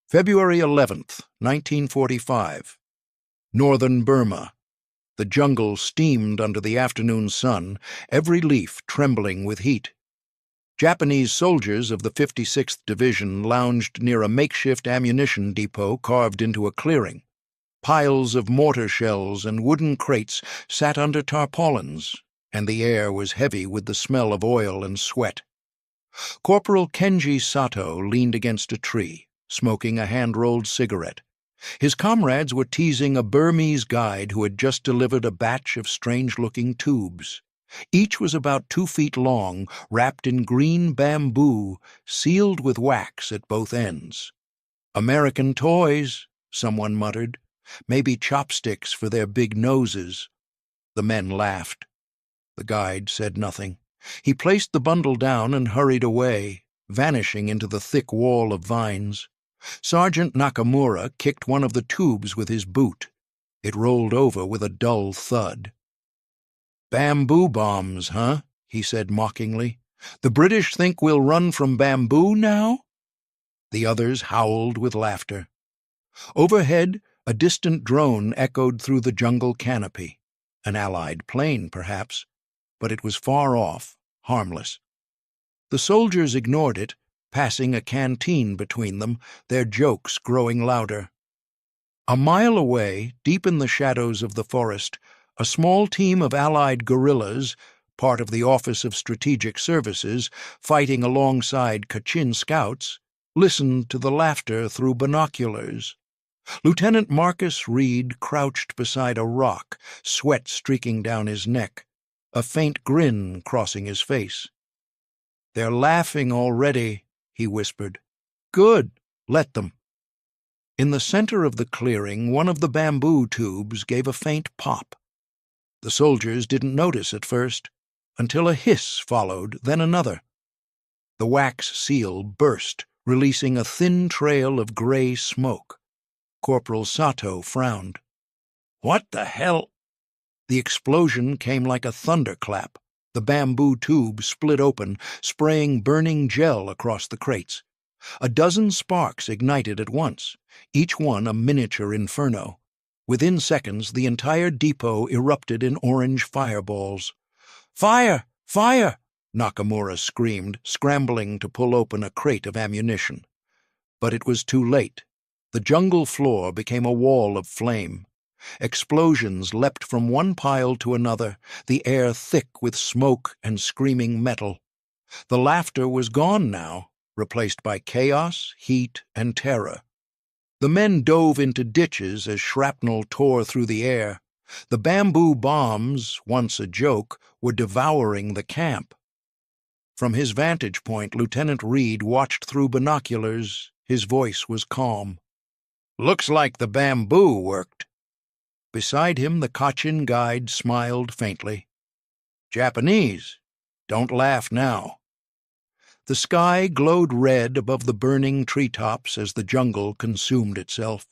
February 11th, 1945. Northern Burma. The jungle steamed under the afternoon sun, every leaf trembling with heat. Japanese soldiers of the 56th Division lounged near a makeshift ammunition depot carved into a clearing. Piles of mortar shells and wooden crates sat under tarpaulins, and the air was heavy with the smell of oil and sweat. Corporal Kenji Sato leaned against a tree, smoking a hand-rolled cigarette. His comrades were teasing a Burmese guide who had just delivered a batch of strange-looking tubes. Each was about 2 feet long, wrapped in green bamboo, sealed with wax at both ends. "American toys," someone muttered. "Maybe chopsticks for their big noses." The men laughed. The guide said nothing. He placed the bundle down and hurried away, vanishing into the thick wall of vines. Sergeant Nakamura kicked one of the tubes with his boot. It rolled over with a dull thud. "Bamboo bombs, huh?" he said mockingly. "The British think we'll run from bamboo now?" The others howled with laughter. Overhead, a distant drone echoed through the jungle canopy. An Allied plane, perhaps, but it was far off, harmless. The soldiers ignored it, passing a canteen between them, their jokes growing louder. A mile away, deep in the shadows of the forest, a small team of Allied guerrillas, part of the Office of Strategic Services, fighting alongside Kachin scouts, listened to the laughter through binoculars. Lieutenant Marcus Reed crouched beside a rock, sweat streaking down his neck, a faint grin crossing his face. "They're laughing already," he whispered. "Good, let them." In the center of the clearing, one of the bamboo tubes gave a faint pop. The soldiers didn't notice at first, until a hiss followed, then another. The wax seal burst, releasing a thin trail of gray smoke. Corporal Sato frowned. "What the hell?" The explosion came like a thunderclap. The bamboo tube split open, spraying burning gel across the crates. A dozen sparks ignited at once, each one a miniature inferno. Within seconds, the entire depot erupted in orange fireballs. "Fire! Fire!" Nakamura screamed, scrambling to pull open a crate of ammunition. But it was too late. The jungle floor became a wall of flame. Explosions leapt from one pile to another, the air thick with smoke and screaming metal. The laughter was gone now, replaced by chaos, heat, and terror. The men dove into ditches as shrapnel tore through the air. The bamboo bombs, once a joke, were devouring the camp. From his vantage point, Lieutenant Reed watched through binoculars. His voice was calm. "Looks like the bamboo worked." Beside him, the Kachin guide smiled faintly. "Japanese. Don't laugh now." The sky glowed red above the burning treetops as the jungle consumed itself.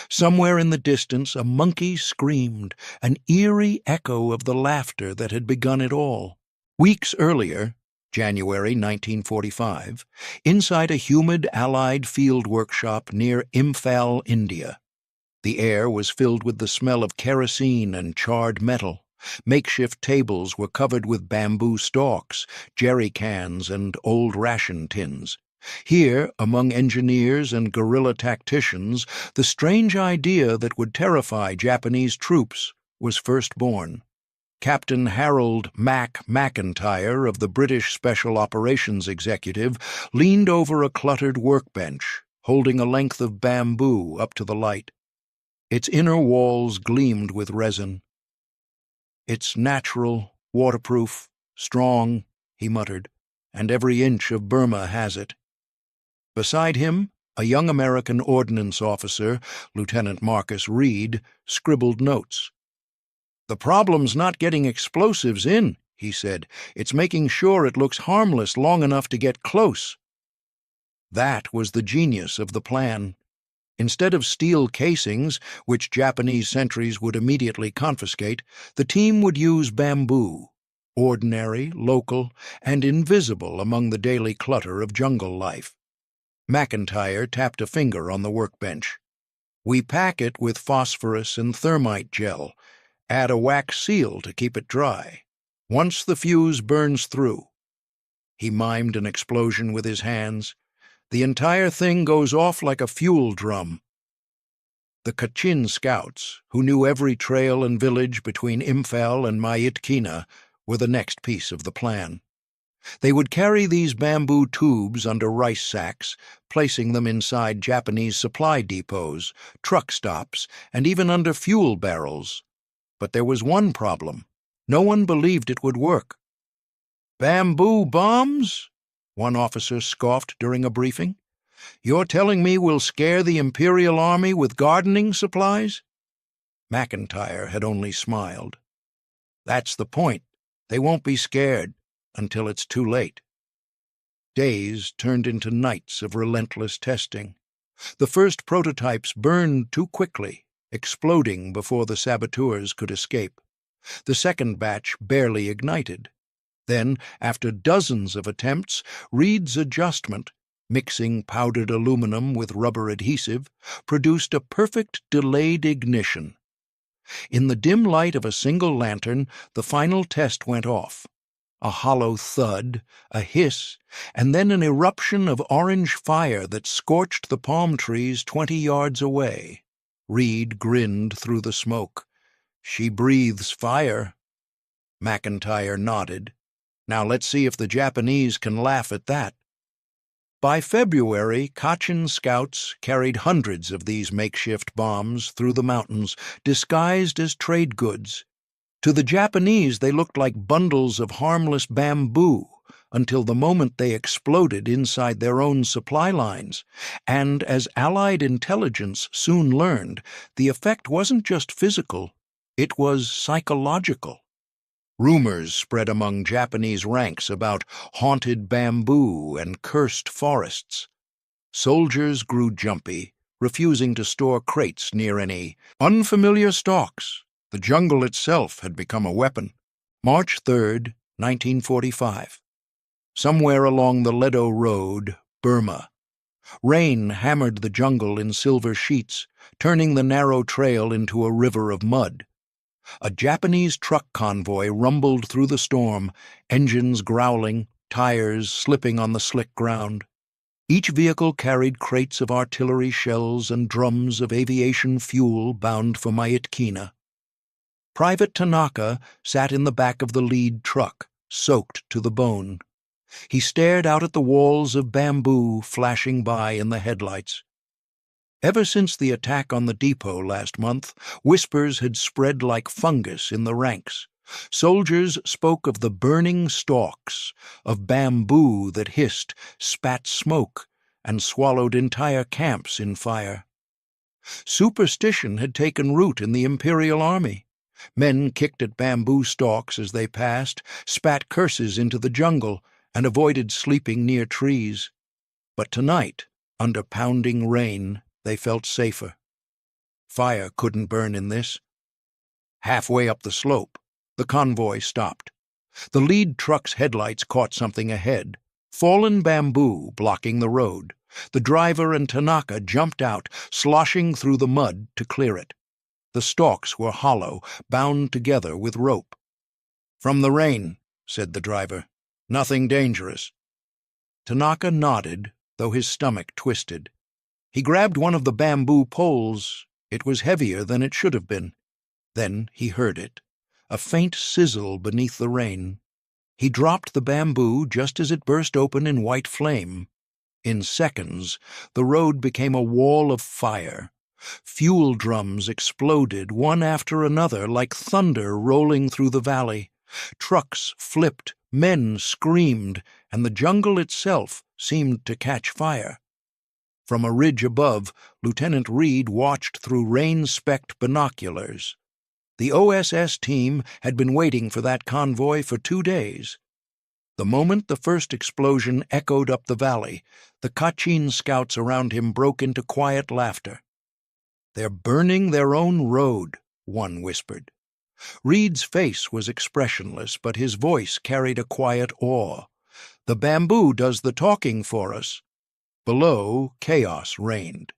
Somewhere in the distance, a monkey screamed, an eerie echo of the laughter that had begun it all. Weeks earlier, January 1945, inside a humid Allied field workshop near Imphal, India. The air was filled with the smell of kerosene and charred metal. Makeshift tables were covered with bamboo stalks, jerry cans, and old ration tins. Here, among engineers and guerrilla tacticians, the strange idea that would terrify Japanese troops was first born. Captain Harold "Mac" McIntyre of the British Special Operations Executive leaned over a cluttered workbench, holding a length of bamboo up to the light. Its inner walls gleamed with resin. "It's natural, waterproof, strong," he muttered, "and every inch of Burma has it." Beside him, a young American ordnance officer, Lieutenant Marcus Reed, scribbled notes. "The problem's not getting explosives in," he said. "It's making sure it looks harmless long enough to get close." That was the genius of the plan. Instead of steel casings, which Japanese sentries would immediately confiscate, the team would use bamboo, ordinary, local, and invisible among the daily clutter of jungle life. McIntyre tapped a finger on the workbench. "We pack it with phosphorus and thermite gel, add a wax seal to keep it dry. Once the fuse burns through." He mimed an explosion with his hands. "The entire thing goes off like a fuel drum." The Kachin scouts, who knew every trail and village between Imphal and Mayitkina, were the next piece of the plan. They would carry these bamboo tubes under rice sacks, placing them inside Japanese supply depots, truck stops, and even under fuel barrels. But there was one problem. No one believed it would work. "Bamboo bombs?" one officer scoffed during a briefing. "You're telling me we'll scare the Imperial Army with gardening supplies?" McIntyre had only smiled. "That's the point. They won't be scared until it's too late." Days turned into nights of relentless testing. The first prototypes burned too quickly, exploding before the saboteurs could escape. The second batch barely ignited. Then, after dozens of attempts, Reed's adjustment, mixing powdered aluminum with rubber adhesive, produced a perfect delayed ignition. In the dim light of a single lantern, the final test went off. A hollow thud, a hiss, and then an eruption of orange fire that scorched the palm trees 20 yards away. Reed grinned through the smoke. "She breathes fire." McIntyre nodded. "Now let's see if the Japanese can laugh at that." By February, Kachin scouts carried hundreds of these makeshift bombs through the mountains, disguised as trade goods. To the Japanese, they looked like bundles of harmless bamboo until the moment they exploded inside their own supply lines. And as Allied intelligence soon learned, the effect wasn't just physical, it was psychological. Rumors spread among Japanese ranks about haunted bamboo and cursed forests. Soldiers grew jumpy, refusing to store crates near any unfamiliar stalks. The jungle itself had become a weapon. March 3, 1945. Somewhere along the Ledo Road, Burma. Rain hammered the jungle in silver sheets, turning the narrow trail into a river of mud. A Japanese truck convoy rumbled through the storm, engines growling, tires slipping on the slick ground. Each vehicle carried crates of artillery shells and drums of aviation fuel bound for Mayitkina. Private Tanaka sat in the back of the lead truck, soaked to the bone. He stared out at the walls of bamboo flashing by in the headlights. Ever since the attack on the depot last month, whispers had spread like fungus in the ranks. Soldiers spoke of the burning stalks, of bamboo that hissed, spat smoke, and swallowed entire camps in fire. Superstition had taken root in the Imperial Army. Men kicked at bamboo stalks as they passed, spat curses into the jungle, and avoided sleeping near trees. But tonight, under pounding rain, they felt safer. Fire couldn't burn in this. Halfway up the slope, the convoy stopped. The lead truck's headlights caught something ahead, fallen bamboo blocking the road. The driver and Tanaka jumped out, sloshing through the mud to clear it. The stalks were hollow, bound together with rope. "From the rain," said the driver. "Nothing dangerous." Tanaka nodded, though his stomach twisted. He grabbed one of the bamboo poles. It was heavier than it should have been. Then he heard it, a faint sizzle beneath the rain. He dropped the bamboo just as it burst open in white flame. In seconds, the road became a wall of fire. Fuel drums exploded one after another like thunder rolling through the valley. Trucks flipped, men screamed, and the jungle itself seemed to catch fire. From a ridge above, Lieutenant Reed watched through rain-specked binoculars. The OSS team had been waiting for that convoy for 2 days. The moment the first explosion echoed up the valley, the Kachin scouts around him broke into quiet laughter. "They're burning their own road," one whispered. Reed's face was expressionless, but his voice carried a quiet awe. "The bamboo does the talking for us." Below, chaos reigned.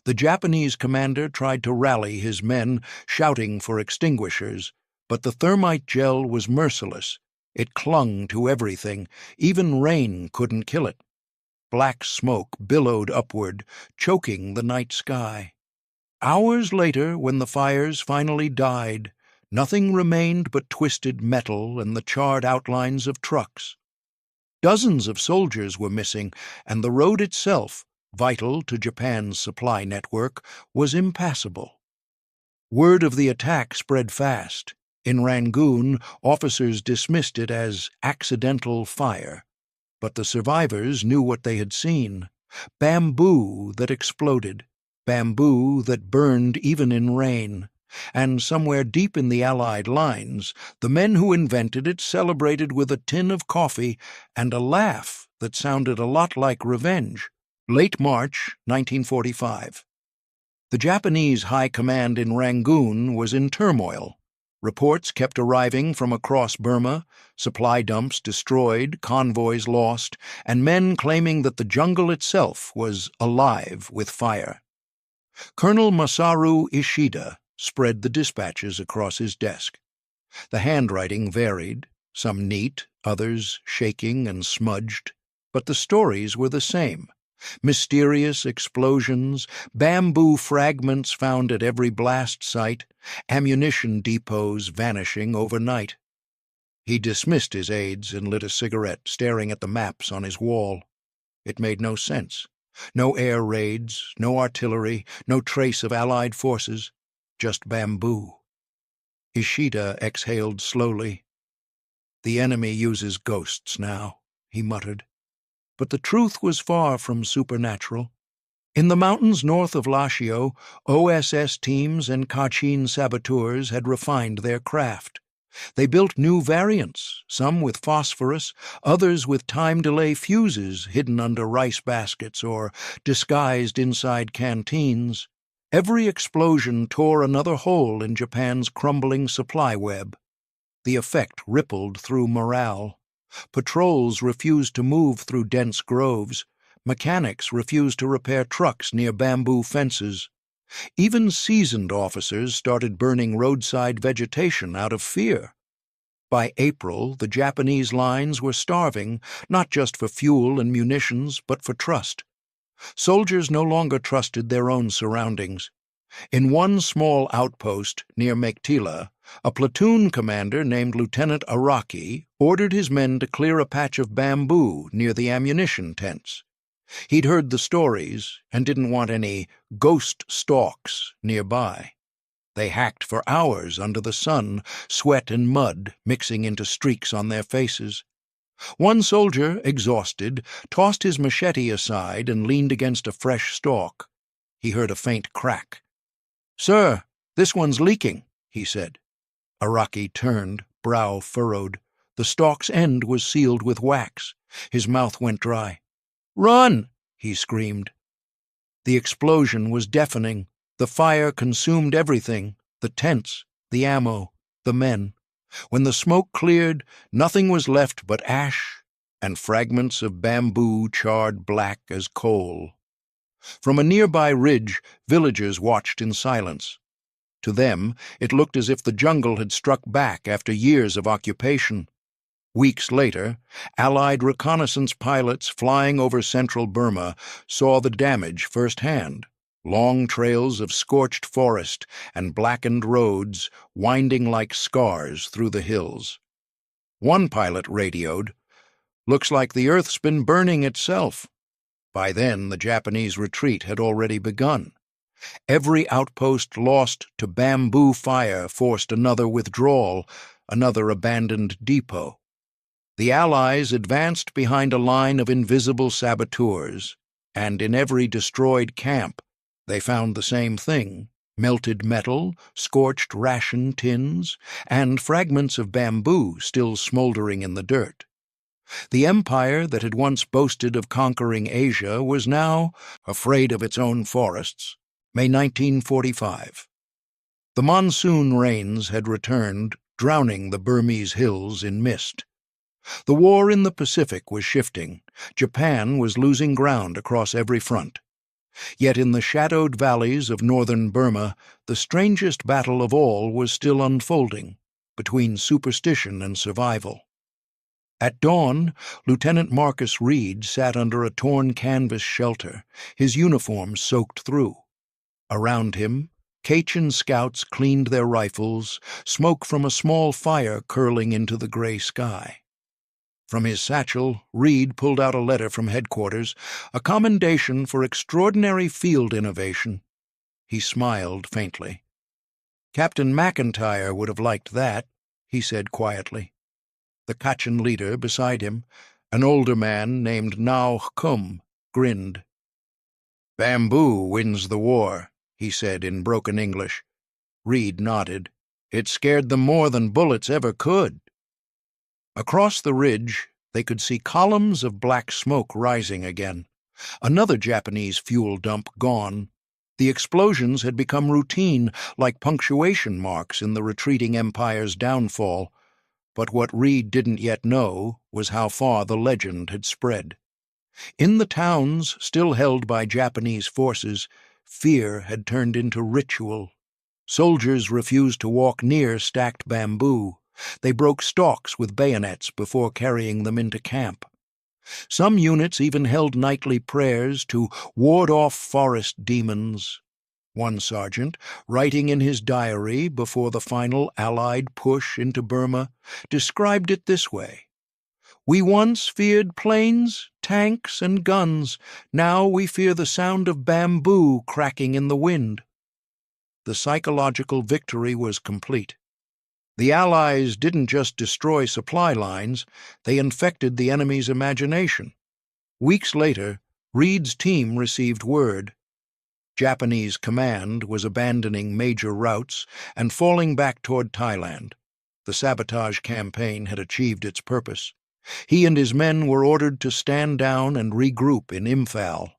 The Japanese commander tried to rally his men, shouting for extinguishers, but the thermite gel was merciless. It clung to everything. Even rain couldn't kill it. Black smoke billowed upward, choking the night sky. Hours later, when the fires finally died, nothing remained but twisted metal and the charred outlines of trucks. Dozens of soldiers were missing, and the road itself, vital to Japan's supply network, was impassable. Word of the attack spread fast. In Rangoon, officers dismissed it as accidental fire. But the survivors knew what they had seen: bamboo that exploded, bamboo that burned even in rain. And somewhere deep in the Allied lines, the men who invented it celebrated with a tin of coffee and a laugh that sounded a lot like revenge. Late March 1945. The Japanese High Command in Rangoon was in turmoil. Reports kept arriving from across Burma, supply dumps destroyed, convoys lost, and men claiming that the jungle itself was alive with fire. Colonel Masaru Ishida spread the dispatches across his desk. The handwriting varied, some neat, others shaking and smudged, but the stories were the same. Mysterious explosions, bamboo fragments found at every blast site, ammunition depots vanishing overnight. He dismissed his aides and lit a cigarette, staring at the maps on his wall. It made no sense. No air raids, no artillery, no trace of Allied forces, just bamboo. Ishida exhaled slowly. "The enemy uses ghosts now," he muttered. But the truth was far from supernatural. In the mountains north of Lashio, OSS teams and Kachin saboteurs had refined their craft. They built new variants, some with phosphorus, others with time-delay fuses hidden under rice baskets or disguised inside canteens. Every explosion tore another hole in Japan's crumbling supply web. The effect rippled through morale. Patrols refused to move through dense groves. Mechanics refused to repair trucks near bamboo fences. Even seasoned officers started burning roadside vegetation out of fear. By April, the Japanese lines were starving, not just for fuel and munitions, but for trust. Soldiers no longer trusted their own surroundings. In one small outpost near Meiktila, a platoon commander named Lieutenant Araki ordered his men to clear a patch of bamboo near the ammunition tents. He'd heard the stories and didn't want any ghost stalks nearby. They hacked for hours under the sun, sweat and mud mixing into streaks on their faces. One soldier, exhausted, tossed his machete aside and leaned against a fresh stalk. He heard a faint crack. "Sir, this one's leaking," he said. Araki turned, brow furrowed. The stalk's end was sealed with wax. His mouth went dry. "Run!" he screamed. The explosion was deafening. The fire consumed everything: the tents, the ammo, the men. When the smoke cleared, nothing was left but ash and fragments of bamboo charred black as coal. From a nearby ridge, villagers watched in silence. To them, it looked as if the jungle had struck back after years of occupation. Weeks later, Allied reconnaissance pilots flying over central Burma saw the damage firsthand: long trails of scorched forest and blackened roads winding like scars through the hills. One pilot radioed, "Looks like the Earth's been burning itself." By then, the Japanese retreat had already begun. Every outpost lost to bamboo fire forced another withdrawal, another abandoned depot. The Allies advanced behind a line of invisible saboteurs, and in every destroyed camp they found the same thing: melted metal, scorched ration tins, and fragments of bamboo still smoldering in the dirt. The empire that had once boasted of conquering Asia was now afraid of its own forests. May 1945. The monsoon rains had returned, drowning the Burmese hills in mist. The war in the Pacific was shifting. Japan was losing ground across every front. Yet in the shadowed valleys of northern Burma, the strangest battle of all was still unfolding, between superstition and survival. At dawn, Lieutenant Marcus Reed sat under a torn canvas shelter, his uniform soaked through. Around him, Kachin scouts cleaned their rifles, smoke from a small fire curling into the gray sky. From his satchel, Reed pulled out a letter from headquarters, a commendation for extraordinary field innovation. He smiled faintly. "Captain McIntyre would have liked that," he said quietly. The Kachin leader beside him, an older man named Nao Kum, grinned. "Bamboo wins the war," he said in broken English. Reed nodded. "It scared them more than bullets ever could." Across the ridge, they could see columns of black smoke rising again. Another Japanese fuel dump gone. The explosions had become routine, like punctuation marks in the retreating empire's downfall. But what Reed didn't yet know was how far the legend had spread. In the towns still held by Japanese forces, fear had turned into ritual. Soldiers refused to walk near stacked bamboo. They broke stalks with bayonets before carrying them into camp. Some units even held nightly prayers to ward off forest demons. One sergeant, writing in his diary before the final Allied push into Burma, described it this way: "We once feared planes, tanks, and guns. Now we fear the sound of bamboo cracking in the wind." The psychological victory was complete. The Allies didn't just destroy supply lines, they infected the enemy's imagination. Weeks later, Reed's team received word. Japanese command was abandoning major routes and falling back toward Thailand. The sabotage campaign had achieved its purpose. He and his men were ordered to stand down and regroup in Imphal.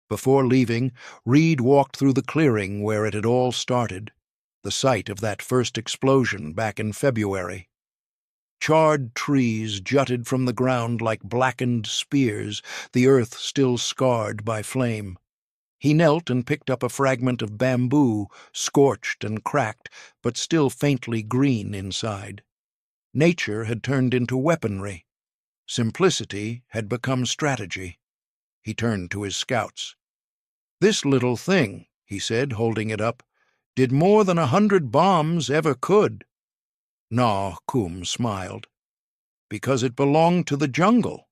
Before leaving, Reed walked through the clearing where it had all started, the site of that first explosion back in February. Charred trees jutted from the ground like blackened spears, the earth still scarred by flame. He knelt and picked up a fragment of bamboo, scorched and cracked, but still faintly green inside. Nature had turned into weaponry. Simplicity had become strategy. He turned to his scouts. "This little thing," he said, holding it up, "did more than 100 bombs ever could." Na Kum smiled. "Because it belonged to the jungle."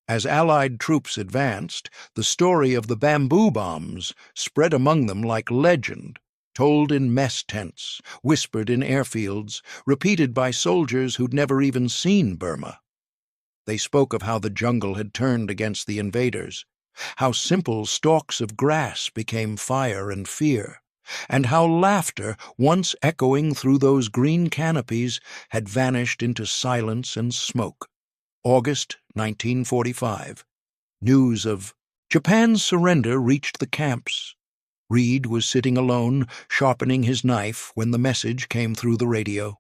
As Allied troops advanced, the story of the bamboo bombs spread among them like legend, told in mess tents, whispered in airfields, repeated by soldiers who'd never even seen Burma. They spoke of how the jungle had turned against the invaders, how simple stalks of grass became fire and fear, and how laughter, once echoing through those green canopies, had vanished into silence and smoke. August 1945. News of Japan's surrender reached the camps. Reed was sitting alone, sharpening his knife, when the message came through the radio.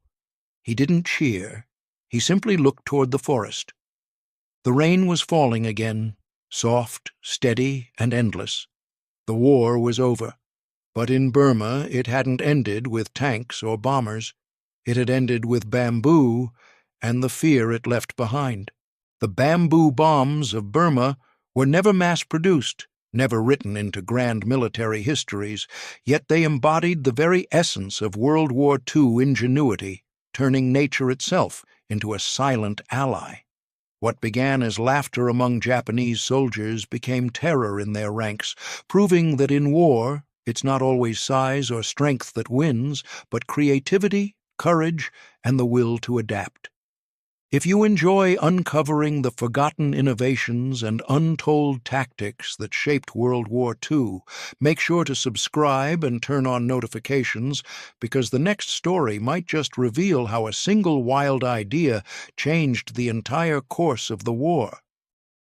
He didn't cheer. He simply looked toward the forest. The rain was falling again, soft, steady, and endless. The war was over. But in Burma it hadn't ended with tanks or bombers. It had ended with bamboo and the fear it left behind. The bamboo bombs of Burma were never mass-produced, never written into grand military histories, yet they embodied the very essence of World War II ingenuity, turning nature itself into a silent ally. What began as laughter among Japanese soldiers became terror in their ranks, proving that in war it's not always size or strength that wins, but creativity, courage, and the will to adapt. If you enjoy uncovering the forgotten innovations and untold tactics that shaped World War II, make sure to subscribe and turn on notifications, because the next story might just reveal how a single wild idea changed the entire course of the war.